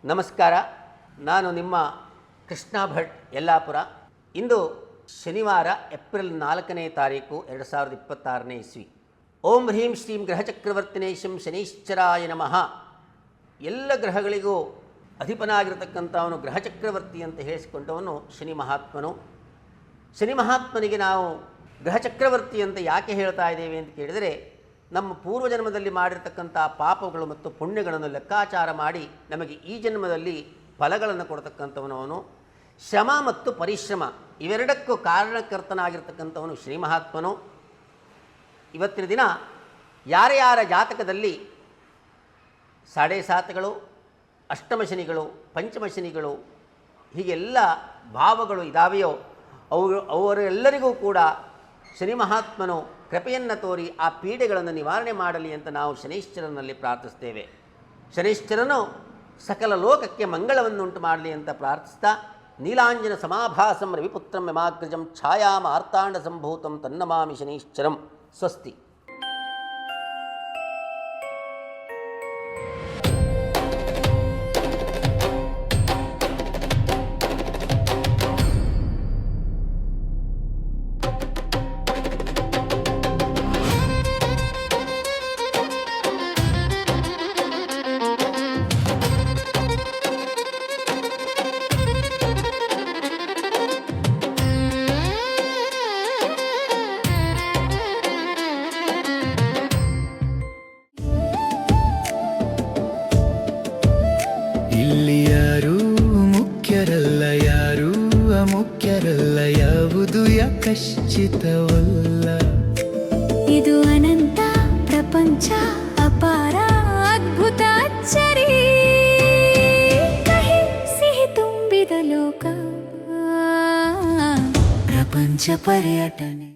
ನಮಸ್ಕಾರ. ನಾನು ನಿಮ್ಮ ಕೃಷ್ಣ ಭಟ್ ಯಲ್ಲಾಪುರ. ಇಂದು ಶನಿವಾರ ಏಪ್ರಿಲ್ 4ನೇ ತಾರೀಕು 2026ನೇ ಇಸ್ವಿ. ಓಂ ಹ್ರೀಂ ಶ್ರೀಂ ಗ್ರಹಚಕ್ರವರ್ತಿನೇಶಂ ಶನೈಶ್ಚರಾಯ ನಮಃ. ಎಲ್ಲ ಗ್ರಹಗಳಿಗೂ ಅಧಿಪನಾಗಿರತಕ್ಕಂಥವನು ಗ್ರಹಚಕ್ರವರ್ತಿ ಅಂತ ಹೇಳಿಸಿಕೊಂಡವನು ಶನಿ ಮಹಾತ್ಮನು. ಶನಿ ಮಹಾತ್ಮನಿಗೆ ನಾವು ಗ್ರಹಚಕ್ರವರ್ತಿ ಅಂತ ಯಾಕೆ ಹೇಳ್ತಾ ಇದ್ದೇವೆ ಅಂತ ಕೇಳಿದರೆ, ನಮ್ಮ ಪೂರ್ವಜನ್ಮದಲ್ಲಿ ಮಾಡಿರ್ತಕ್ಕಂಥ ಪಾಪಗಳು ಮತ್ತು ಪುಣ್ಯಗಳನ್ನು ಲೆಕ್ಕಾಚಾರ ಮಾಡಿ ನಮಗೆ ಈ ಜನ್ಮದಲ್ಲಿ ಫಲಗಳನ್ನು ಕೊಡ್ತಕ್ಕಂಥವನು ಅವನು. ಶ್ರಮ ಮತ್ತು ಪರಿಶ್ರಮ ಇವೆರಡಕ್ಕೂ ಕಾರಣಕರ್ತನಾಗಿರ್ತಕ್ಕಂಥವನು ಶ್ರೀ ಮಹಾತ್ಮನು. ಇವತ್ತಿನ ದಿನ ಯಾರ ಜಾತಕದಲ್ಲಿ ಸಾಡೆ ಸಾತಗಳು, ಅಷ್ಟಮ ಶನಿಗಳು, ಪಂಚಮ ಶನಿಗಳು ಹೀಗೆಲ್ಲ ಭಾವಗಳು ಇದ್ದಾವೆಯೋ ಅವರೆಲ್ಲರಿಗೂ ಕೂಡ ಶನಿ ಮಹಾತ್ಮನು ಕೃಪೆಯನ್ನು ತೋರಿ ಆ ಪೀಡೆಗಳನ್ನು ನಿವಾರಣೆ ಮಾಡಲಿ ಅಂತ ನಾವು ಶನೈಶ್ಚರನಲ್ಲಿ ಪ್ರಾರ್ಥಿಸ್ತೇವೆ. ಶನೈಶ್ಚರನು ಸಕಲ ಲೋಕಕ್ಕೆ ಮಂಗಳವನ್ನುಂಟು ಮಾಡಲಿ ಅಂತ ಪ್ರಾರ್ಥಿಸ್ತಾ, ನೀಲಾಂಜನ ಸಮಾಭಾಸಂ ರವಿಪುತ್ರಂ ಯಮಾಗ್ರಜಂ ಛಾಯಾಮ ಆರ್ತಾಂಡ ಸಂಭೂತಂ ತನ್ನಮಾಮಿ ಶನೈಶ್ಚರಂ. ಸ್ವಸ್ತಿ. ಇಲ್ಲಿ ಯಾರೂ ಮುಖ್ಯರಲ್ಲ, ಯಾರೂ ಅಮುಖ್ಯರಲ್ಲ, ಯಾವುದು ಯಾಕಶ್ಚಿತವಲ್ಲ. ಇದು ಅನಂತ ಪ್ರಪಂಚ, ಅಪಾರ ಅದ್ಭುತ ಅಚ್ಚರಿ, ಕಹಿ ಸಿಹಿ ತುಂಬಿದ ಲೋಕ, ಪ್ರಪಂಚ ಪರ್ಯಟನೆ.